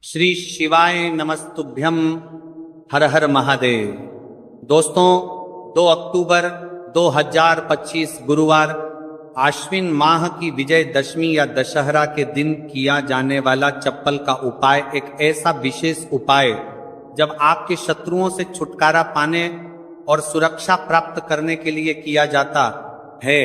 श्री शिवाय नमस्तुभ्यम। हर हर महादेव। दोस्तों, 2 अक्टूबर 2025 गुरुवार आश्विन माह की विजय दशमी या दशहरा के दिन किया जाने वाला चप्पल का उपाय एक ऐसा विशेष उपाय जब आपके शत्रुओं से छुटकारा पाने और सुरक्षा प्राप्त करने के लिए किया जाता है।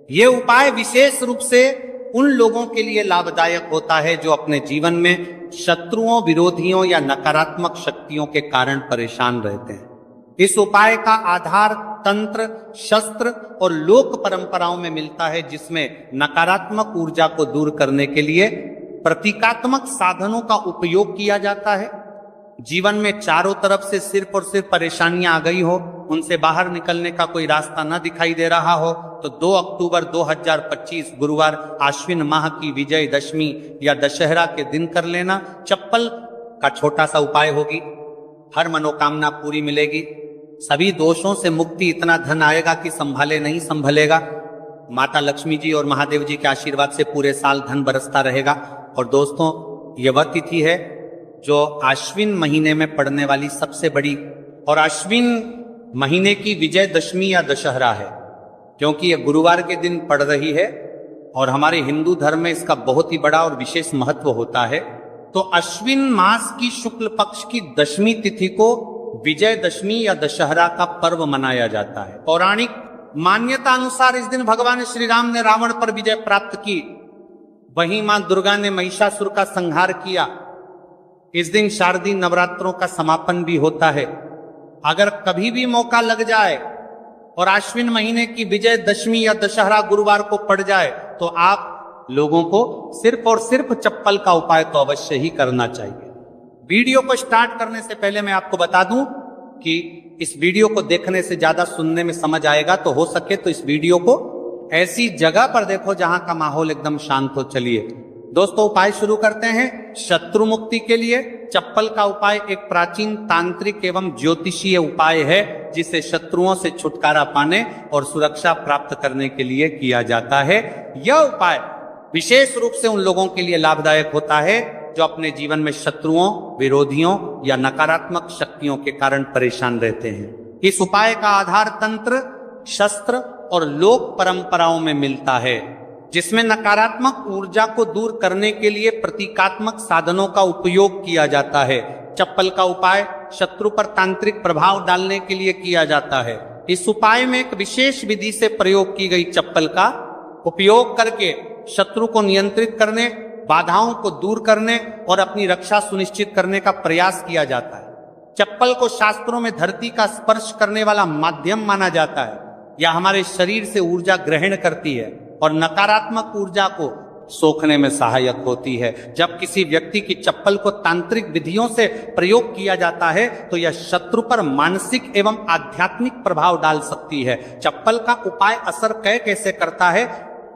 ये उपाय विशेष रूप से उन लोगों के लिए लाभदायक होता है जो अपने जीवन में शत्रुओं, विरोधियों या नकारात्मक शक्तियों के कारण परेशान रहते हैं। इस उपाय का आधार तंत्र, शस्त्र और लोक परंपराओं में मिलता है, जिसमें नकारात्मक ऊर्जा को दूर करने के लिए प्रतीकात्मक साधनों का उपयोग किया जाता है। जीवन में चारों तरफ से सिर्फ और सिर्फ परेशानियां आ गई हो, उनसे बाहर निकलने का कोई रास्ता न दिखाई दे रहा हो, तो 2 अक्टूबर 2025 गुरुवार आश्विन माह की विजय दशमी या दशहरा के दिन कर लेना चप्पल का छोटा सा उपाय होगी। हर मनोकामना पूरी मिलेगी, सभी दोषों से मुक्ति, इतना धन आएगा कि संभाले नहीं संभलेगा। माता लक्ष्मी जी और महादेव जी के आशीर्वाद से पूरे साल धन बरसता रहेगा। और दोस्तों, ये वह तिथि है जो आश्विन महीने में पड़ने वाली सबसे बड़ी और आश्विन महीने की विजय दशमी या दशहरा है, क्योंकि यह गुरुवार के दिन पड़ रही है और हमारे हिंदू धर्म में इसका बहुत ही बड़ा और विशेष महत्व होता है। तो अश्विन मास की शुक्ल पक्ष की दशमी तिथि को विजय दशमी या दशहरा का पर्व मनाया जाता है। पौराणिक मान्यता अनुसार इस दिन भगवान श्री राम ने रावण पर विजय प्राप्त की, वहीं मां दुर्गा ने महिषासुर का संहार किया। इस दिन शारदीय नवरात्रों का समापन भी होता है। अगर कभी भी मौका लग जाए और आश्विन महीने की विजय दशमी या दशहरा गुरुवार को पड़ जाए, तो आप लोगों को सिर्फ और सिर्फ चप्पल का उपाय तो अवश्य ही करना चाहिए। वीडियो को स्टार्ट करने से पहले मैं आपको बता दूं कि इस वीडियो को देखने से ज्यादा सुनने में समझ आएगा, तो हो सके तो इस वीडियो को ऐसी जगह पर देखो जहां का माहौल एकदम शांत हो। चलिए दोस्तों, उपाय शुरू करते हैं। शत्रु मुक्ति के लिए चप्पल का उपाय एक प्राचीन तांत्रिक एवं ज्योतिषीय उपाय है, जिसे शत्रुओं से छुटकारा पाने और सुरक्षा प्राप्त करने के लिए किया जाता है। यह उपाय विशेष रूप से उन लोगों के लिए लाभदायक होता है जो अपने जीवन में शत्रुओं, विरोधियों या नकारात्मक शक्तियों के कारण परेशान रहते हैं। इस उपाय का आधार तंत्र, शस्त्र और लोक परंपराओं में मिलता है, जिसमें नकारात्मक ऊर्जा को दूर करने के लिए प्रतीकात्मक साधनों का उपयोग किया जाता है। चप्पल का उपाय शत्रु पर तांत्रिक प्रभाव डालने के लिए किया जाता है। इस उपाय में एक विशेष विधि से प्रयोग की गई चप्पल का उपयोग करके शत्रु को नियंत्रित करने, बाधाओं को दूर करने और अपनी रक्षा सुनिश्चित करने का प्रयास किया जाता है। चप्पल को शास्त्रों में धरती का स्पर्श करने वाला माध्यम माना जाता है। यह हमारे शरीर से ऊर्जा ग्रहण करती है और नकारात्मक ऊर्जा को सोखने में सहायक होती है। जब किसी व्यक्ति की चप्पल को तांत्रिक विधियों से प्रयोग किया जाता है, तो यह शत्रु पर मानसिक एवं आध्यात्मिक प्रभाव डाल सकती है। चप्पल का उपाय असर कैसे करता है?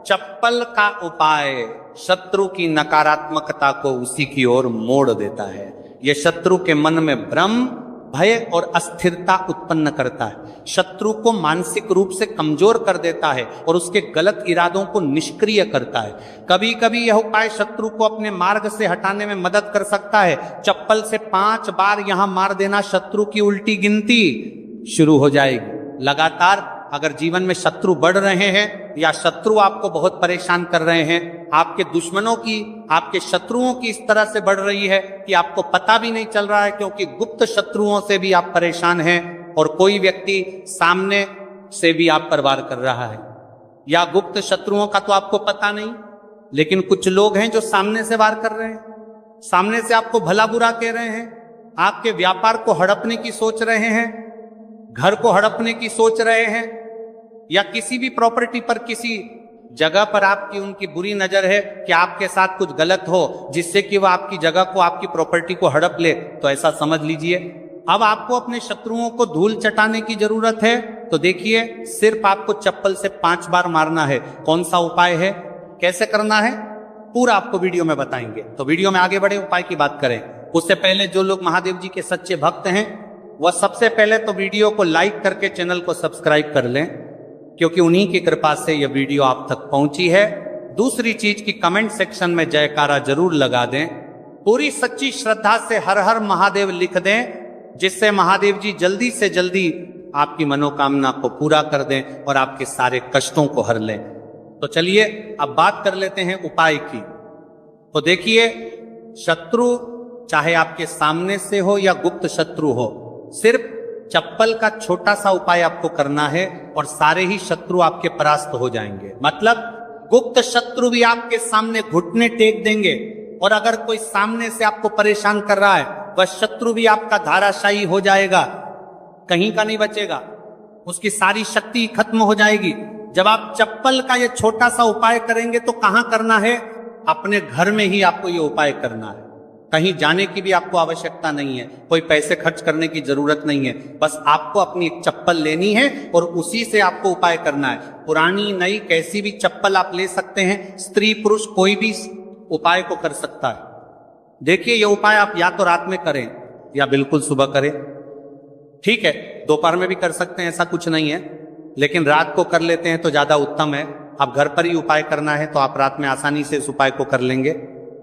चप्पल का उपाय शत्रु की नकारात्मकता को उसी की ओर मोड़ देता है। यह शत्रु के मन में भ्रम, भय और अस्थिरता उत्पन्न करता है, शत्रु को मानसिक रूप से कमजोर कर देता है और उसके गलत इरादों को निष्क्रिय करता है। कभी कभी यह उपाय शत्रु को अपने मार्ग से हटाने में मदद कर सकता है। चप्पल से 5 बार यहां मार देना, शत्रु की उल्टी गिनती शुरू हो जाएगी। लगातार अगर जीवन में शत्रु बढ़ रहे हैं या शत्रु आपको बहुत परेशान कर रहे हैं, आपके दुश्मनों की, आपके शत्रुओं की इस तरह से बढ़ रही है कि आपको पता भी नहीं चल रहा है, क्योंकि गुप्त शत्रुओं से भी आप परेशान हैं और कोई व्यक्ति सामने से भी आप पर वार कर रहा है, या गुप्त शत्रुओं का तो आपको पता नहीं, लेकिन कुछ लोग हैं जो सामने से वार कर रहे हैं, सामने से आपको भला बुरा कह रहे हैं, आपके व्यापार को हड़पने की सोच रहे हैं, घर को हड़पने की सोच रहे हैं, या किसी भी प्रॉपर्टी पर, किसी जगह पर आपकी उनकी बुरी नजर है कि आपके साथ कुछ गलत हो, जिससे कि वह आपकी जगह को, आपकी प्रॉपर्टी को हड़प ले। तो ऐसा समझ लीजिए, अब आपको अपने शत्रुओं को धूल चटाने की जरूरत है। तो देखिए, सिर्फ आपको चप्पल से 5 बार मारना है। कौन सा उपाय है, कैसे करना है, पूरा आपको वीडियो में बताएंगे। तो वीडियो में आगे बढ़े, उपाय की बात करें उससे पहले जो लोग महादेव जी के सच्चे भक्त हैं, वह सबसे पहले तो वीडियो को लाइक करके चैनल को सब्सक्राइब कर लें, क्योंकि उन्हीं की कृपा से यह वीडियो आप तक पहुंची है। दूसरी चीज की कमेंट सेक्शन में जयकारा जरूर लगा दें, पूरी सच्ची श्रद्धा से हर हर महादेव लिख दें, जिससे महादेव जी जल्दी से जल्दी आपकी मनोकामना को पूरा कर दें और आपके सारे कष्टों को हर लें। तो चलिए अब बात कर लेते हैं उपाय की। तो देखिए, शत्रु चाहे आपके सामने से हो या गुप्त शत्रु हो, सिर्फ चप्पल का छोटा सा उपाय आपको करना है और सारे ही शत्रु आपके परास्त हो जाएंगे। मतलब गुप्त शत्रु भी आपके सामने घुटने टेक देंगे, और अगर कोई सामने से आपको परेशान कर रहा है, वह शत्रु भी आपका धाराशायी हो जाएगा, कहीं का नहीं बचेगा, उसकी सारी शक्ति खत्म हो जाएगी। जब आप चप्पल का ये छोटा सा उपाय करेंगे तो कहां करना है? अपने घर में ही आपको ये उपाय करना है। कहीं जाने की भी आपको आवश्यकता नहीं है, कोई पैसे खर्च करने की जरूरत नहीं है। बस आपको अपनी एक चप्पल लेनी है और उसी से आपको उपाय करना है। पुरानी नई कैसी भी चप्पल आप ले सकते हैं, स्त्री पुरुष कोई भी उपाय को कर सकता है। देखिए, ये उपाय आप या तो रात में करें या बिल्कुल सुबह करें। ठीक है, दोपहर में भी कर सकते हैं, ऐसा कुछ नहीं है, लेकिन रात को कर लेते हैं तो ज्यादा उत्तम है। आप घर पर ही उपाय करना है तो आप रात में आसानी से इस उपाय को कर लेंगे।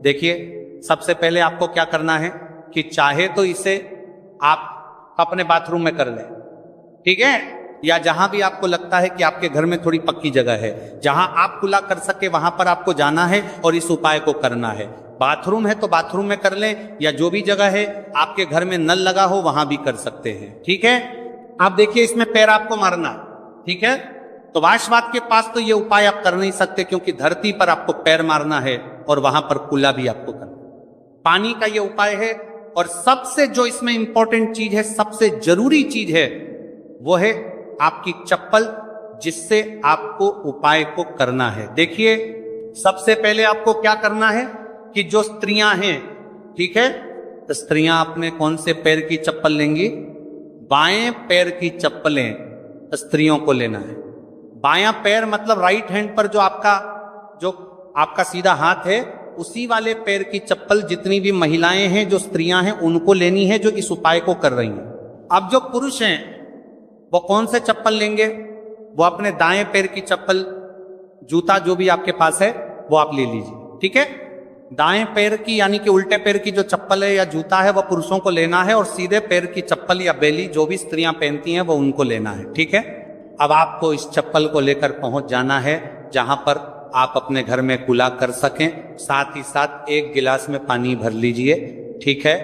देखिए, सबसे पहले आपको क्या करना है कि चाहे तो इसे आप अपने बाथरूम में कर लें, ठीक है, या जहां भी आपको लगता है कि आपके घर में थोड़ी पक्की जगह है, जहां आप खुला कर सके वहां पर आपको जाना है और इस उपाय को करना है। बाथरूम है तो बाथरूम में कर लें, या जो भी जगह है आपके घर में नल लगा हो वहां भी कर सकते हैं। ठीक है, आप देखिए, इसमें पैर आपको मारना, ठीक है। तो वाशवाद के पास तो ये उपाय आप कर नहीं सकते, क्योंकि धरती पर आपको पैर मारना है और वहां पर कुल्ला भी आपको करना। पानी का ये उपाय है, और सबसे जो इसमें इंपॉर्टेंट चीज है, सबसे जरूरी चीज है, वो है आपकी चप्पल, जिससे आपको उपाय को करना है। देखिए, सबसे पहले आपको क्या करना है कि जो स्त्रियां हैं, ठीक है, तो स्त्रियां अपने कौन से पैर की चप्पल लेंगी? बाएं पैर की चप्पलें स्त्रियों को लेना है। बायां पैर मतलब राइट हैंड पर जो आपका सीधा हाथ है, उसी वाले पैर की चप्पल जितनी भी महिलाएं हैं, जो स्त्रियां हैं, उनको लेनी है, जो इस उपाय को कर रही हैं। अब जो पुरुष हैं वो कौन से चप्पल लेंगे? वो अपने दाएं पैर की चप्पल, जूता जो भी आपके पास है वो आप ले लीजिए, ठीक है। दाएं पैर की यानी कि उल्टे पैर की जो चप्पल है या जूता है, वह पुरुषों को लेना है, और सीधे पैर की चप्पल या बेली जो भी स्त्रियां पहनती हैं वो उनको लेना है, ठीक है। अब आपको इस चप्पल को लेकर पहुंच जाना है जहां पर आप अपने घर में कुल्ला कर सकें। साथ ही साथ एक गिलास में पानी भर लीजिए, ठीक है।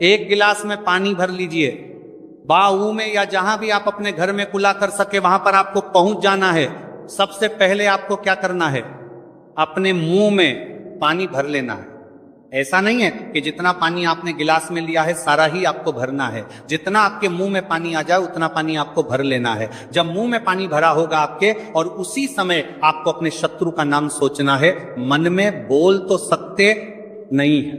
एक गिलास में पानी भर लीजिए, बाऊ में या जहां भी आप अपने घर में कुल्ला कर सके वहां पर आपको पहुंच जाना है। सबसे पहले आपको क्या करना है? अपने मुंह में पानी भर लेना है। ऐसा नहीं है कि जितना पानी आपने गिलास में लिया है सारा ही आपको भरना है। जितना आपके मुंह में पानी आ जाए उतना पानी आपको भर लेना है। जब मुंह में पानी भरा होगा आपके, और उसी समय आपको अपने शत्रु का नाम सोचना है। मन में बोल तो सकते नहीं है,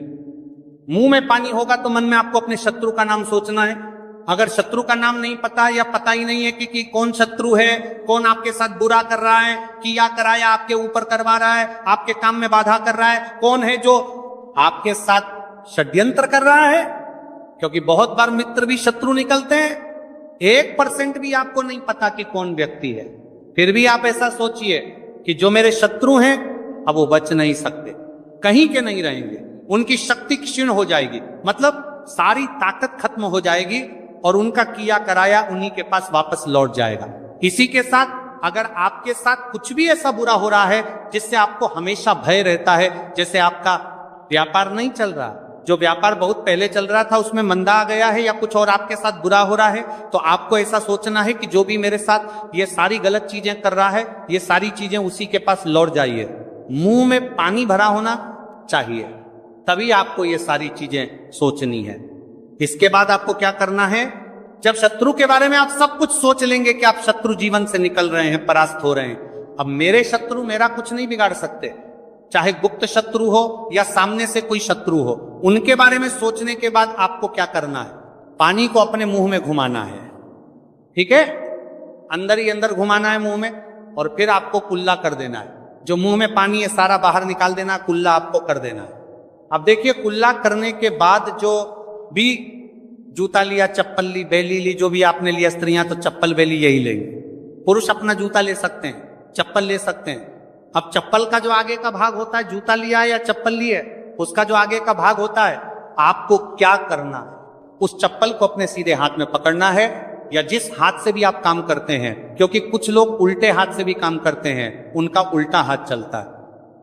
मुंह में पानी होगा तो मन में आपको अपने शत्रु का नाम सोचना है। अगर शत्रु का नाम नहीं पता या पता ही नहीं है कि कौन शत्रु है, कौन आपके साथ बुरा कर रहा है, किया कराया आपके ऊपर करवा रहा है, आपके काम में बाधा कर रहा है, कौन है जो आपके साथ षड्यंत्र कर रहा है, क्योंकि बहुत बार मित्र भी शत्रु निकलते हैं। 1% भी आपको नहीं पता कि कौन व्यक्ति है, फिर भी आप ऐसा सोचिए कि जो मेरे शत्रु हैं अब वो बच नहीं सकते, कहीं के नहीं रहेंगे, उनकी शक्ति क्षीण हो जाएगी, मतलब सारी ताकत खत्म हो जाएगी और उनका किया कराया उन्हीं के पास वापस लौट जाएगा। इसी के साथ अगर आपके साथ कुछ भी ऐसा बुरा हो रहा है जिससे आपको हमेशा भय रहता है, जैसे आपका व्यापार नहीं चल रहा, जो व्यापार बहुत पहले चल रहा था उसमें मंदा आ गया है, या कुछ और आपके साथ बुरा हो रहा है, तो आपको ऐसा सोचना है कि जो भी मेरे साथ ये सारी गलत चीजें कर रहा है, ये सारी चीजें उसी के पास लौट जाइए। मुंह में पानी भरा होना चाहिए, तभी आपको ये सारी चीजें सोचनी है। इसके बाद आपको क्या करना है? जब शत्रु के बारे में आप सब कुछ सोच लेंगे कि आप शत्रु जीवन से निकल रहे हैं, परास्त हो रहे हैं, अब मेरे शत्रु मेरा कुछ नहीं बिगाड़ सकते, चाहे गुप्त शत्रु हो या सामने से कोई शत्रु हो, उनके बारे में सोचने के बाद आपको क्या करना है? पानी को अपने मुंह में घुमाना है, ठीक है, अंदर ही अंदर घुमाना है मुंह में, और फिर आपको कुल्ला कर देना है। जो मुंह में पानी है सारा बाहर निकाल देना, कुल्ला आपको कर देना है। अब देखिए, कुल्ला करने के बाद जो भी जूता लिया, चप्पल ली, बेली ली, जो भी आपने लिया, स्त्रियां तो चप्पल बेली यही लेंगे, पुरुष अपना जूता ले सकते हैं, चप्पल ले सकते हैं। अब चप्पल का जो आगे का भाग होता है, जूता लिया है या चप्पल ली है, उसका जो आगे का भाग होता है, आपको क्या करना है, उस चप्पल को अपने सीधे हाथ में पकड़ना है, या जिस हाथ से भी आप काम करते हैं, क्योंकि कुछ लोग उल्टे हाथ से भी काम करते हैं, उनका उल्टा हाथ चलता है।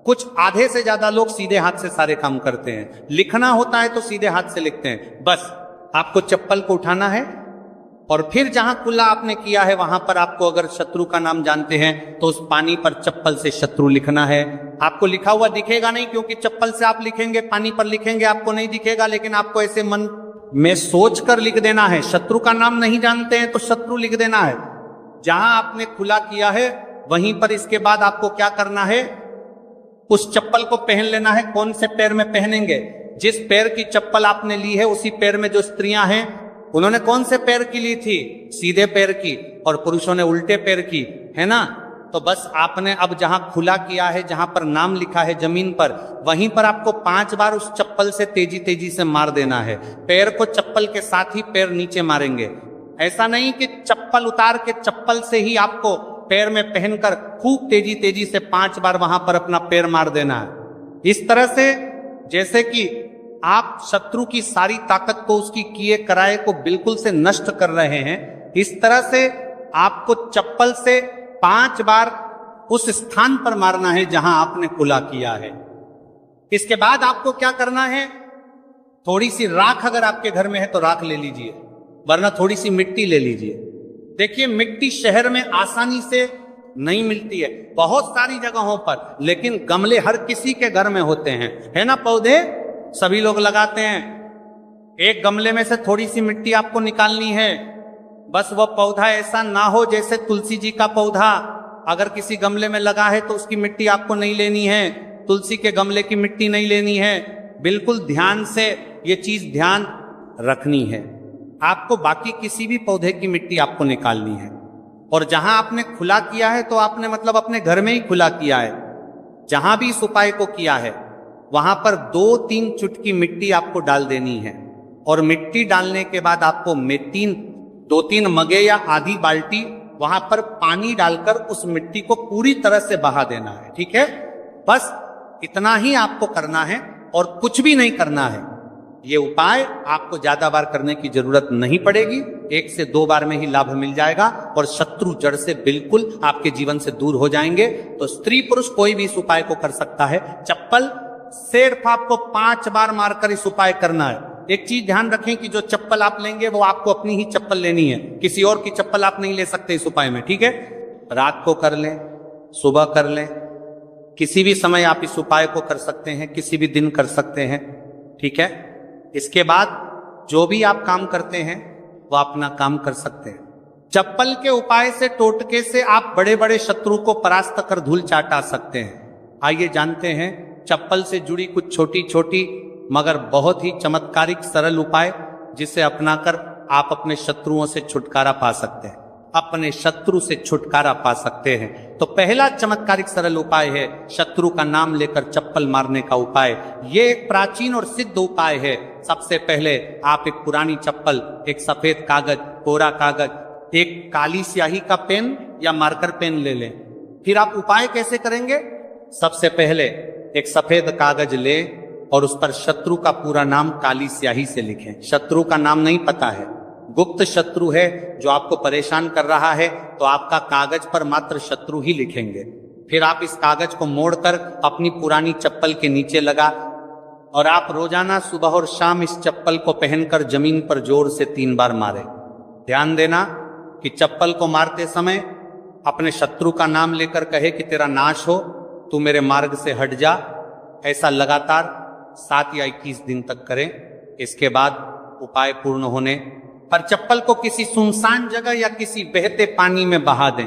कुछ आधे से ज्यादा लोग सीधे हाथ से सारे काम करते हैं। लिखना होता है तो सीधे हाथ से लिखते हैं। बस आपको चप्पल को उठाना है और फिर जहां कुल्ला आपने किया है वहां पर आपको, अगर शत्रु का नाम जानते हैं तो उस पानी पर चप्पल से शत्रु लिखना है। आपको लिखा हुआ दिखेगा नहीं, क्योंकि चप्पल से आप लिखेंगे, पानी पर लिखेंगे, आपको नहीं दिखेगा, लेकिन आपको ऐसे मन में सोच कर लिख देना है। शत्रु का नाम नहीं जानते हैं तो शत्रु लिख देना है। जहां आपने खुला किया है वहीं पर इसके बाद आपको क्या करना है, उस चप्पल को पहन लेना है। कौन से पैर में पहनेंगे? जिस पैर की चप्पल आपने ली है उसी पैर में। जो स्त्रियां हैं उन्होंने कौन से पैर की ली थी? सीधे पैर की, और पुरुषों ने उल्टे पैर की, है ना। तो बस आपने अब जहां खुला किया है, जहां पर नाम लिखा है जमीन पर, वहीं पर आपको 5 बार उस चप्पल से तेजी तेजी से मार देना है। पैर को चप्पल के साथ ही पैर नीचे मारेंगे। ऐसा नहीं कि चप्पल उतार के चप्पल से ही आपको पैर में पहनकर खूब तेजी तेजी से 5 बार वहां पर अपना पैर मार देना है। इस तरह से जैसे कि आप शत्रु की सारी ताकत को, उसकी किए कराए को बिल्कुल से नष्ट कर रहे हैं, इस तरह से आपको चप्पल से 5 बार उस स्थान पर मारना है जहां आपने खुला किया है। इसके बाद आपको क्या करना है, थोड़ी सी राख अगर आपके घर में है तो राख ले लीजिए, वरना थोड़ी सी मिट्टी ले लीजिए। देखिए, मिट्टी शहर में आसानी से नहीं मिलती है, बहुत सारी जगहों पर, लेकिन गमले हर किसी के घर में होते हैं, है ना। पौधे सभी लोग लगाते हैं। एक गमले में से थोड़ी सी मिट्टी आपको निकालनी है। बस वह पौधा ऐसा ना हो जैसे तुलसी जी का पौधा, अगर किसी गमले में लगा है तो उसकी मिट्टी आपको नहीं लेनी है, तुलसी के गमले की मिट्टी नहीं लेनी है। बिल्कुल ध्यान से ये चीज ध्यान रखनी है। आपको बाकी किसी भी पौधे की मिट्टी आपको निकालनी है। और जहां आपने खुला किया है तो आपने मतलब अपने घर में ही खुला किया है। जहां भी इस उपाय को किया है वहां पर 2-3 चुटकी मिट्टी आपको डाल देनी है। और मिट्टी डालने के बाद आपको 2-3 मगे या आधी बाल्टी वहां पर पानी डालकर उस मिट्टी को पूरी तरह से बहा देना है। ठीक है, बस इतना ही आपको करना है और कुछ भी नहीं करना है। ये उपाय आपको ज्यादा बार करने की जरूरत नहीं पड़ेगी, 1 से 2 बार में ही लाभ मिल जाएगा और शत्रु जड़ से बिल्कुल आपके जीवन से दूर हो जाएंगे। तो स्त्री पुरुष कोई भी इस उपाय को कर सकता है। चप्पल सिर्फ आपको 5 बार मारकर इस उपाय करना है। एक चीज ध्यान रखें कि जो चप्पल आप लेंगे वो आपको अपनी ही चप्पल लेनी है, किसी और की चप्पल आप नहीं ले सकते इस उपाय में। ठीक है, रात को कर लें, सुबह कर लें, किसी भी समय आप इस उपाय को कर सकते हैं, किसी भी दिन कर सकते हैं। ठीक है, इसके बाद जो भी आप काम करते हैं वो अपना काम कर सकते हैं। चप्पल के उपाय से, टोटके से आप बड़े बड़े शत्रु को परास्त कर धूल चाटा सकते हैं। आइए जानते हैं चप्पल से जुड़ी कुछ छोटी छोटी मगर बहुत ही चमत्कारिक सरल उपाय, जिसे अपनाकर आप अपने शत्रुओं से छुटकारा पा सकते हैं, अपने शत्रु से छुटकारा पा सकते हैं। तो पहला चमत्कारिक सरल उपाय है शत्रु का नाम लेकर चप्पल मारने का उपाय। ये एक प्राचीन और सिद्ध उपाय है। सबसे पहले आप एक पुरानी चप्पल, एक सफेद कागज, कोरा कागज, एक काली स्याही का पेन या मार्कर पेन ले लें। फिर आप उपाय कैसे करेंगे? सबसे पहले एक सफेद कागज लें और उस पर शत्रु का पूरा नाम काली स्याही से लिखें। शत्रु का नाम नहीं पता है, गुप्त शत्रु है जो आपको परेशान कर रहा है, तो आपका कागज पर मात्र शत्रु ही लिखेंगे। फिर आप इस कागज को मोड़कर अपनी पुरानी चप्पल के नीचे लगा और आप रोजाना सुबह और शाम इस चप्पल को पहनकर जमीन पर जोर से 3 बार मारें। ध्यान देना कि चप्पल को मारते समय अपने शत्रु का नाम लेकर कहे कि तेरा नाश हो, तू मेरे मार्ग से हट जा। ऐसा लगातार 7 या 21 दिन तक करें। इसके बाद उपाय पूर्ण होने पर चप्पल को किसी सुनसान जगह या किसी बहते पानी में बहा दें।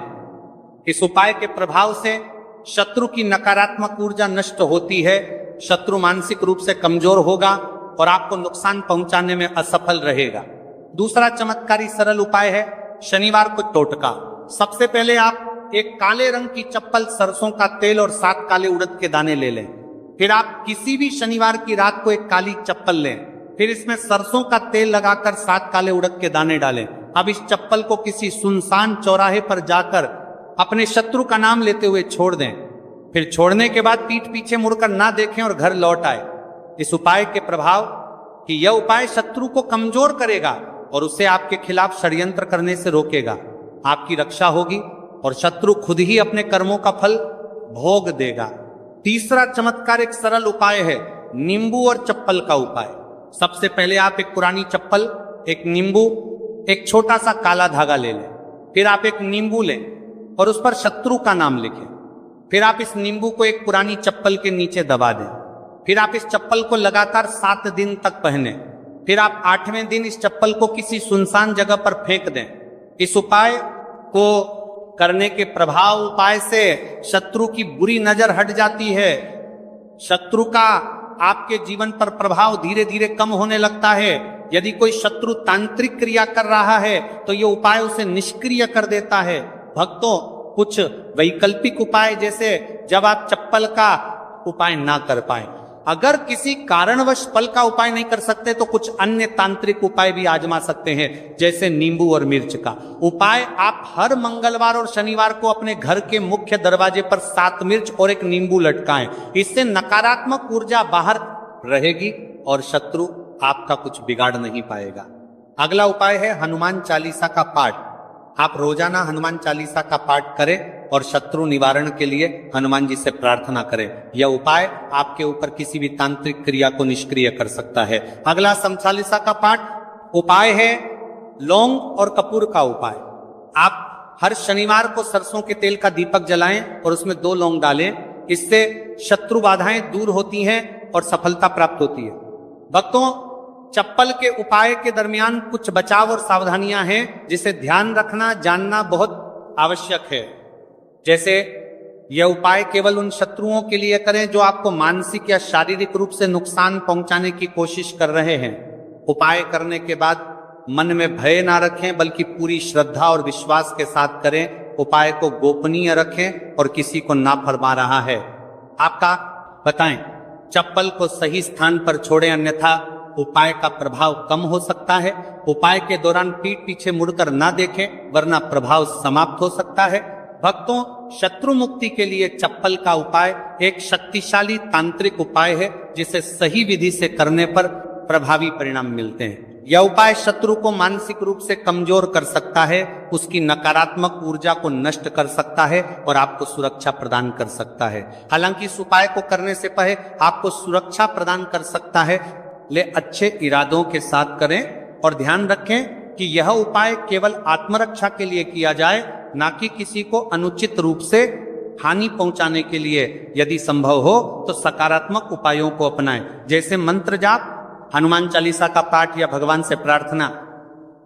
इस उपाय के प्रभाव से शत्रु की नकारात्मक ऊर्जा नष्ट होती है, शत्रु मानसिक रूप से कमजोर होगा और आपको नुकसान पहुंचाने में असफल रहेगा। दूसरा चमत्कारी सरल उपाय है शनिवार को टोटका। सबसे पहले आप एक काले रंग की चप्पल, सरसों का तेल और 7 काले उड़द के दाने ले लें। फिर आप किसी भी शनिवार की रात को एक काली चप्पल लें, फिर इसमें सरसों का तेल लगाकर 7 काले उड़द के दाने डालें। अब इस चप्पल को किसी सुनसान चौराहे पर जाकर अपने शत्रु का नाम लेते हुए छोड़ दें। फिर छोड़ने के बाद पीठ पीछे मुड़कर ना देखें और घर लौट आए। इस उपाय के प्रभाव कि यह उपाय शत्रु को कमजोर करेगा और उसे आपके खिलाफ षड्यंत्र करने से रोकेगा, आपकी रक्षा होगी और शत्रु खुद ही अपने कर्मों का फल भोग देगा। तीसरा चमत्कार एक सरल उपाय है, नींबू और चप्पल का उपाय। सबसे पहले आप एक पुरानी चप्पल, एक नींबू, एक छोटा सा काला धागा ले लें। फिर आप एक नींबू लें और उस पर शत्रु का नाम लिखें। फिर आप इस नींबू को एक पुरानी चप्पल के नीचे दबा दें। फिर आप इस चप्पल को लगातार 7 दिन तक पहने। फिर आप 8वें दिन इस चप्पल को किसी सुनसान जगह पर फेंक दें। इस उपाय को करने के प्रभाव उपाय से शत्रु की बुरी नजर हट जाती है। शत्रु का आपके जीवन पर प्रभाव धीरे धीरे कम होने लगता है। यदि कोई शत्रु तांत्रिक क्रिया कर रहा है तो यह उपाय उसे निष्क्रिय कर देता है। भक्तों, कुछ वैकल्पिक उपाय, जैसे जब आप चप्पल का उपाय ना कर पाए, अगर किसी कारणवश फल का उपाय नहीं कर सकते तो कुछ अन्य तांत्रिक उपाय भी आजमा सकते हैं, जैसे नींबू और मिर्च का उपाय। आप हर मंगलवार और शनिवार को अपने घर के मुख्य दरवाजे पर 7 मिर्च और एक नींबू लटकाएं। इससे नकारात्मक ऊर्जा बाहर रहेगी और शत्रु आपका कुछ बिगाड़ नहीं पाएगा। अगला उपाय है हनुमान चालीसा का पाठ। आप रोजाना हनुमान चालीसा का पाठ करें और शत्रु निवारण के लिए हनुमान जी से प्रार्थना करें। यह उपाय आपके ऊपर किसी भी तांत्रिक क्रिया को निष्क्रिय कर सकता है। अगला सम चालीसा का पाठ उपाय है लौंग और कपूर का उपाय। आप हर शनिवार को सरसों के तेल का दीपक जलाएं और उसमें 2 लौंग डालें। इससे शत्रु बाधाएं दूर होती हैं और सफलता प्राप्त होती है। भक्तों, चप्पल के उपाय के दरमियान कुछ बचाव और सावधानियां हैं जिसे ध्यान रखना, जानना बहुत आवश्यक है। जैसे यह उपाय केवल उन शत्रुओं के लिए करें जो आपको मानसिक या शारीरिक रूप से नुकसान पहुंचाने की कोशिश कर रहे हैं। उपाय करने के बाद मन में भय ना रखें, बल्कि पूरी श्रद्धा और विश्वास के साथ करें। उपाय को गोपनीय रखें और किसी को ना फरमा रहा है आपका बताएं। चप्पल को सही स्थान पर छोड़ें, अन्यथा उपाय का प्रभाव कम हो सकता है। उपाय के दौरान पीठ पीछे मुड़कर ना देखें, वरना प्रभाव समाप्त हो सकता है। भक्तों, शत्रु मुक्ति के लिए चप्पल का उपाय एक शक्तिशाली तांत्रिक उपाय है, जिसे सही विधि से करने पर प्रभावी परिणाम मिलते हैं। यह उपाय शत्रु को मानसिक रूप से कमजोर कर सकता है, उसकी नकारात्मक ऊर्जा को नष्ट कर सकता है और आपको सुरक्षा प्रदान कर सकता है। हालांकि इस उपाय को करने से पहले आपको सुरक्षा प्रदान कर सकता है, ले अच्छे इरादों के साथ करें और ध्यान रखें कि यह उपाय केवल आत्मरक्षा के लिए किया जाए, ना कि किसी को अनुचित रूप से हानि पहुंचाने के लिए। यदि संभव हो तो सकारात्मक उपायों को अपनाएं, जैसे मंत्र जाप, हनुमान चालीसा का पाठ या भगवान से प्रार्थना।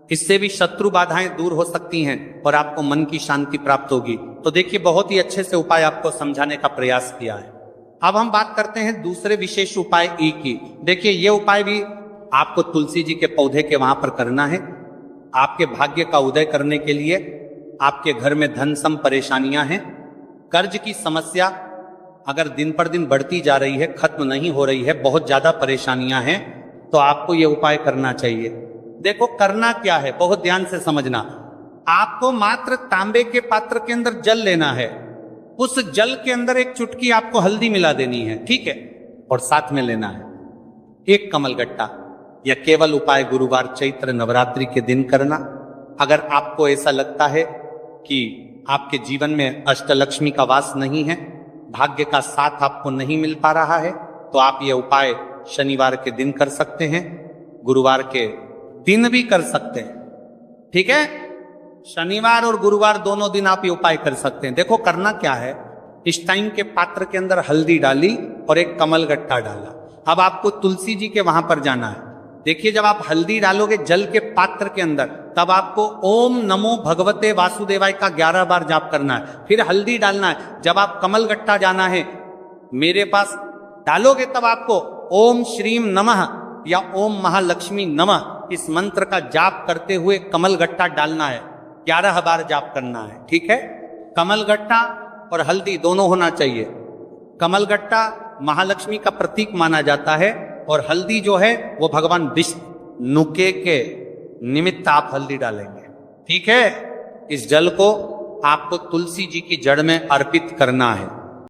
इससे भी शत्रु बाधाएं दूर हो सकती हैं और आपको मन की शांति प्राप्त होगी। तो देखिए, बहुत ही अच्छे से उपाय आपको समझाने का प्रयास किया है। अब हम बात करते हैं दूसरे विशेष उपाय ई की। देखिए, ये उपाय भी आपको तुलसी जी के पौधे के वहां पर करना है। आपके भाग्य का उदय करने के लिए आपके घर में धन सम परेशानियां हैं, कर्ज की समस्या अगर दिन पर दिन बढ़ती जा रही है, खत्म नहीं हो रही है, बहुत ज्यादा परेशानियां हैं, तो आपको यह उपाय करना चाहिए। देखो, करना क्या है, बहुत ध्यान से समझना। आपको मात्र तांबे के पात्र के अंदर जल लेना है। उस जल के अंदर एक चुटकी आपको हल्दी मिला देनी है, ठीक है, और साथ में लेना है एक कमलगट्टा। यह केवल उपाय गुरुवार चैत्र नवरात्रि के दिन करना। अगर आपको ऐसा लगता है कि आपके जीवन में अष्टलक्ष्मी का वास नहीं है, भाग्य का साथ आपको नहीं मिल पा रहा है, तो आप यह उपाय शनिवार के दिन कर सकते हैं, गुरुवार के दिन भी कर सकते हैं, ठीक है। शनिवार और गुरुवार दोनों दिन आप ये उपाय कर सकते हैं। देखो, करना क्या है, इस टाइम के पात्र के अंदर हल्दी डाली और एक कमलगट्टा डाला। अब आपको तुलसी जी के वहां पर जाना है। देखिए, जब आप हल्दी डालोगे जल के पात्र के अंदर, तब आपको ओम नमो भगवते वासुदेवाय का 11 बार जाप करना है, फिर हल्दी डालना है। जब आप कमलगट्टा जाना है मेरे पास डालोगे, तब आपको ओम श्रीम नमः या ओम महालक्ष्मी नमः इस मंत्र का जाप करते हुए कमलगट्टा डालना है, 11 बार जाप करना है, ठीक है। कमलगट्टा और हल्दी दोनों होना चाहिए। कमलगट्टा महालक्ष्मी का प्रतीक माना जाता है और हल्दी जो है वो भगवान विष्णु के निमित्त आप हल्दी डालेंगे, ठीक है। इस जल को आपको तुलसी जी की जड़ में अर्पित करना है।